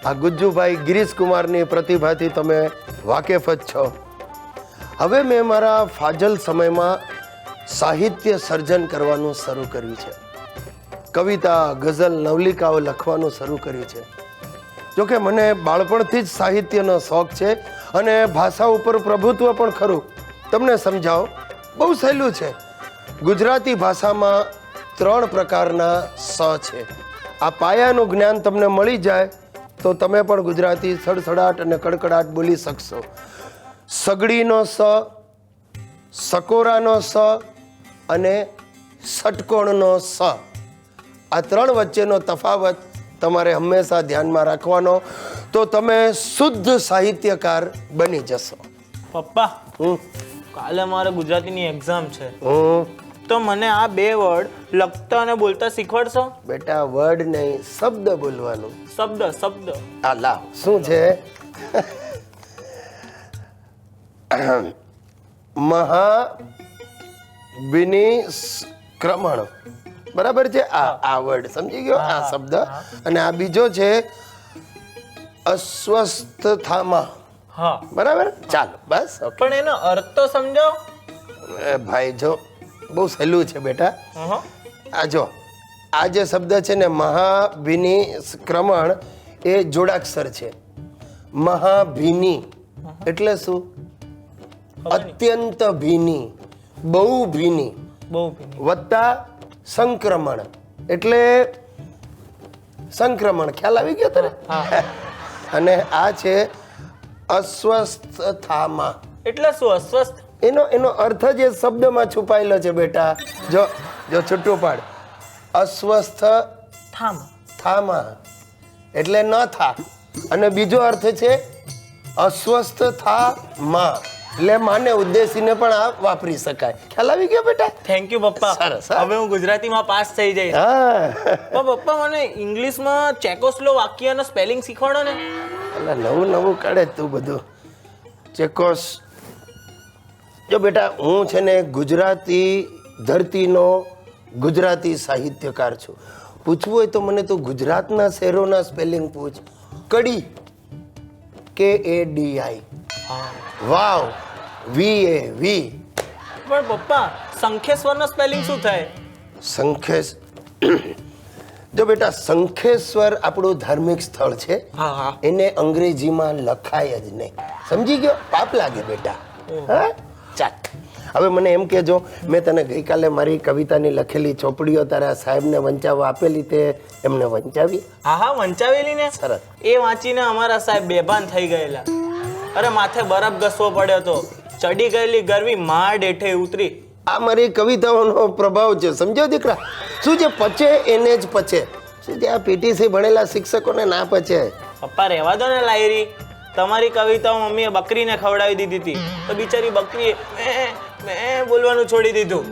આ ગુજ્જુભાઈ ગિરીશકુમારની પ્રતિભાથી તમે વાકેફ જ છો. હવે મેં મારા ફાજલ સમયમાં સાહિત્ય સર્જન કરવાનું શરૂ કર્યું છે. કવિતા, ગઝલ, નવલિકાઓ લખવાનું શરૂ કર્યું છે. જોકે મને બાળપણથી જ સાહિત્યનો શોખ છે અને ભાષા ઉપર પ્રભુત્વ પણ ખરું. તમને સમજાવો, બહુ સહેલું છે. ગુજરાતી ભાષામાં 3 પ્રકારના સ છે. આ પાયાનું જ્ઞાન તમને મળી જાય તો તમે પણ ગુજરાતી સડસડાટ અને કડકડાટ બોલી શકશો. સગડીનો સ, સકોરાનો સ અને ષટકોણનો સ. આ 3 વચ્ચેનો તફાવત તમારે હંમેશા ધ્યાનમાં રાખવાનો, તો તમે શુદ્ધ સાહિત્યકાર બની જશો. પપ્પા, કાલે મારે ગુજરાતીની એક્ઝામ છે, હું તો મને આ 2 વર્ડ લખતા અને બોલતા શીખવાડશો? બેટા વર્ડ નહીં, શબ્દ બોલવાનું. શબ્દ. આ લાવ, શું છે? મહાવિનિષ્ક્રમણ, બરાબર છે? આ વર્ડ સમજી ગયો, આ શબ્દ. અને આ બીજો છે અસ્વસ્થતામાં. હા, બરાબર, ચાલો બસ. પણ એનો અર્થ તો સમજાવો. ભાઈ જો, બહુ સહેલું છે બેટા. આ જો, આ જે શબ્દ છે ને મહાભિનિષ્ક્રમણ, એ જોડાક્ષર છે. મહાભિની એટલે શું? અત્યંત ભીની, બહુ ભીની. વત્તા સંક્રમણ એટલે સંક્રમણ. ખ્યાલ આવી ગયો તને? અને આ છે અસ્વસ્થતામાં. એટલે શું અસ્વસ્થ? એનો અર્થ જ એ શબ્દમાં છુપાયેલો છે બેટા. જો છૂટું પાડ. અસ્વસ્થ થામાં એટલે ન થા. અને બીજો અર્થ છે અસ્વસ્થ થામાં, એટલે માને ઉદ્દેશીને પણ આ વાપરી શકાય. ખ્યાલ આવી ગયો બેટા? થેન્ક યુ પપ્પા. સરસ. હવે હું ગુજરાતીમાં પાસ થઈ જઈશ. પણ પપ્પા, મને ઇંગ્લિશમાં ચેકોસ્લોવાકિયાનો સ્પેલિંગ શીખવાડો ને. એટલે નવું કાઢે તું બધું. ચેકોસ. જો બેટા, હું છે ને ગુજરાતી ધરતીનો ગુજરાતી સાહિત્યકાર છું. પૂછવું હોય તો મને તું ગુજરાતના શહેરોના સ્પેલિંગ પૂછ. કડી, KADI. વાવ, VAV. પણ પપ્પા, શંખેશ્વરનો સ્પેલિંગ શું થાય? શંખેશ. જો બેટા, શંખેશ્વર આપણું ધાર્મિક સ્થળ છે. એને અંગ્રેજીમાં લખાય જ નહીં. સમજી ગયો? પાપ લાગે બેટા. હા, ચાલ. હવે મને એમ કહેજો, મેં તને ગઈકાલે મારી કવિતાની લખેલી ચોપડીઓ તારા સાહેબને વંચાવવા આપેલી, તે એમને વંચાવી? હા, વંચાવેલી ને. સરસ. એ વાંચીને અમારા સાહેબ બેભાન થઈ ગયેલા. અરે, માથે બરફ ઘસવો પડ્યો તો. ચડી ગયેલી ગરવી માંડ હેઠે ઉતરી. આ મારી કવિતાઓનો પ્રભાવ છે, સમજો દીકરા? શું છે? પચે એને જ પચે. શું છે? આ PTC ભણેલા શિક્ષકોને ના પચે. પપ્પા, રહેવા દો ને લાયરી. તમારી કવિતાઓ મમ્મીએ બકરીને ખવડાવી દીધી હતી, તો બિચારી બકરીએ મેં બોલવાનું છોડી દીધું.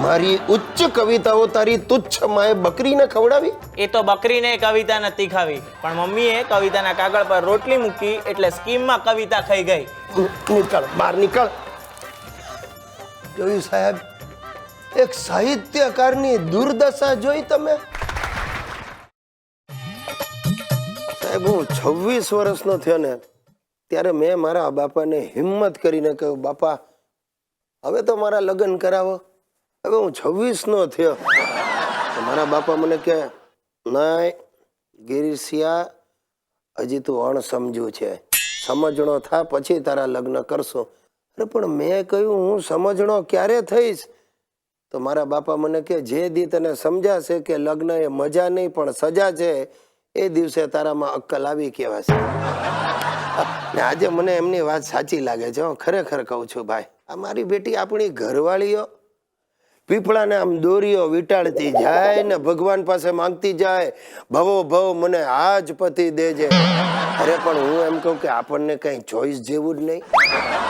મારી ઉચ્ચ કવિતાઓ તારી તુચ્છ માએ બકરીને ખવડાવી? એ તો બકરીને કવિતા નથી ખાવી, પણ મમ્મીએ કવિતાના કાગળ પર રોટલી મૂકી એટલે સ્કીમમાં કવિતા ખાઈ ગઈ. નીકળ, બહાર નીકળ. જોયું સાહેબ? એક સાહિત્યકારની દુર્દશા જોઈ તમે? સાહેબ, હું 26 વર્ષનો થયો ને ત્યારે મેં મારા બાપાને હિંમત કરીને કહ્યું, બાપા હવે તો મારા લગ્ન કરાવો. હવે હું 26નો થયો. મારા બાપા મને કહે, નહીં ગિરીશિયા, હજી તું અણસમજુ છે, સમજણો થા પછી તારા લગ્ન કરશો. અરે પણ મેં કહ્યું, હું સમજણો ક્યારે થઈશ? તો મારા બાપા મને કહે, જે દી તને સમજાશે કે લગ્ન એ મજા નહીં પણ સજા છે, એ દિવસે તારામાં અક્કલ આવી કહેવાશે. આજે મને એમની વાત સાચી લાગે છે. ખરેખર કહું છું ભાઈ, આ મારી બેટી આપણી ઘરવાળીઓ પીપળાને આમ દોરીઓ વીંટાળતી જાય ને ભગવાન પાસે માંગતી જાય, ભવો ભવ મને આજ પતિ દેજે. અરે પણ હું એમ કહું કે આપણને કઈ ચોઈસ જેવું જ નહીં.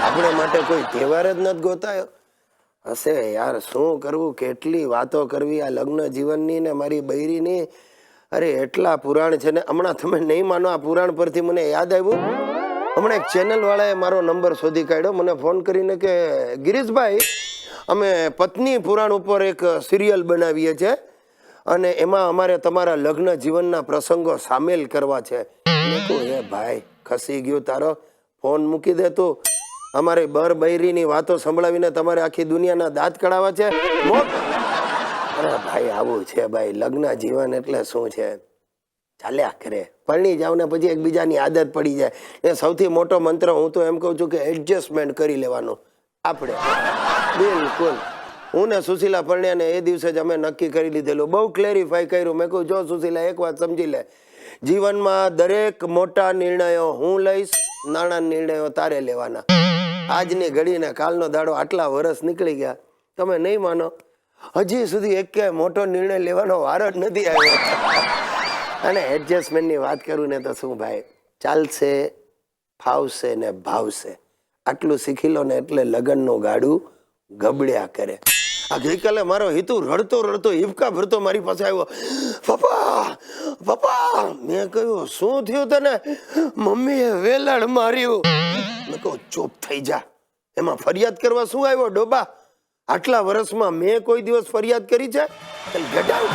આપણે માટે કોઈ તહેવાર જ નથી ગોતાયો. હશે યાર, શું કરવું, કેટલી વાતો કરવી આ લગ્ન જીવનની ને મારી બૈરીની. અરે એટલા પુરાણ છે ને. હમણાં તમે નહીં માનો, આ પુરાણ પરથી મને યાદ આવ્યું. હમણાં એક ચેનલ વાળાએ મારો નંબર શોધી કાઢ્યો, મને ફોન કરીને કે ગિરીશભાઈ, અમે પત્ની પુરાણ ઉપર એક સિરિયલ બનાવીએ છીએ અને એમાં અમારે તમારા લગ્ન જીવનના પ્રસંગો સામેલ કરવા છે. મેં કહ્યું, હે ભાઈ ખસી ગયું તારો ફોન મૂકી દે તું. અમારે બર બૈરીની વાતો સંભળાવીને તમારે આખી દુનિયાના દાંત કઢાવવા છે. અરે ભાઈ આવું છે ભાઈ, લગ્ન જીવન એટલે શું છે, ચાલ્યા કરે. પરણી જાવ ને પછી એકબીજાની આદત પડી જાય. એ સૌથી મોટો મંત્ર હું તો એમ કહું છું કે એડજસ્ટમેન્ટ કરી લેવાનું આપણે. બિલકુલ. હું ને સુશીલા પરણ્યા ને એ દિવસે જ અમે નક્કી કરી લીધેલું, બહુ ક્લેરિફાઈ કર્યું. મેં કહ્યું, જો સુશીલા એક વાત સમજી લે, જીવનમાં દરેક મોટા નિર્ણયો હું લઈશ, નાના નિર્ણયો તારે લેવાના. આજની ઘડીને કાલનો દાડો, આટલા વર્ષ નીકળી ગયા, તમે નહીં માનો હજી સુધી એક મોટો નિર્ણય લેવાનો વારો જ નથી આવ્યો. અને એડજસ્ટમેન્ટની વાત કરું ને તો શું ભાઈ, ચાલશે, ફાવશે ને ભાવશે, આટલું શીખી લો ને એટલે લગ્નનું ગાડું ગબડ્યા કરે. આ ગઈકાલે મારો હિતુ રડતો રડતો હિબકા ભરતો મારી પાસે આવ્યો, પપ્પા પપ્પા. મેં કહ્યું, શું થયું તને? મમ્મીએ વેલણ માર્યું. મેં કહું, ચૂપ થઈ જા, એમાં ફરિયાદ કરવા શું આવ્યો ડોબા? આટલા વર્ષમાં મેં કોઈ દિવસ ફરિયાદ કરી છે? ગડાવ.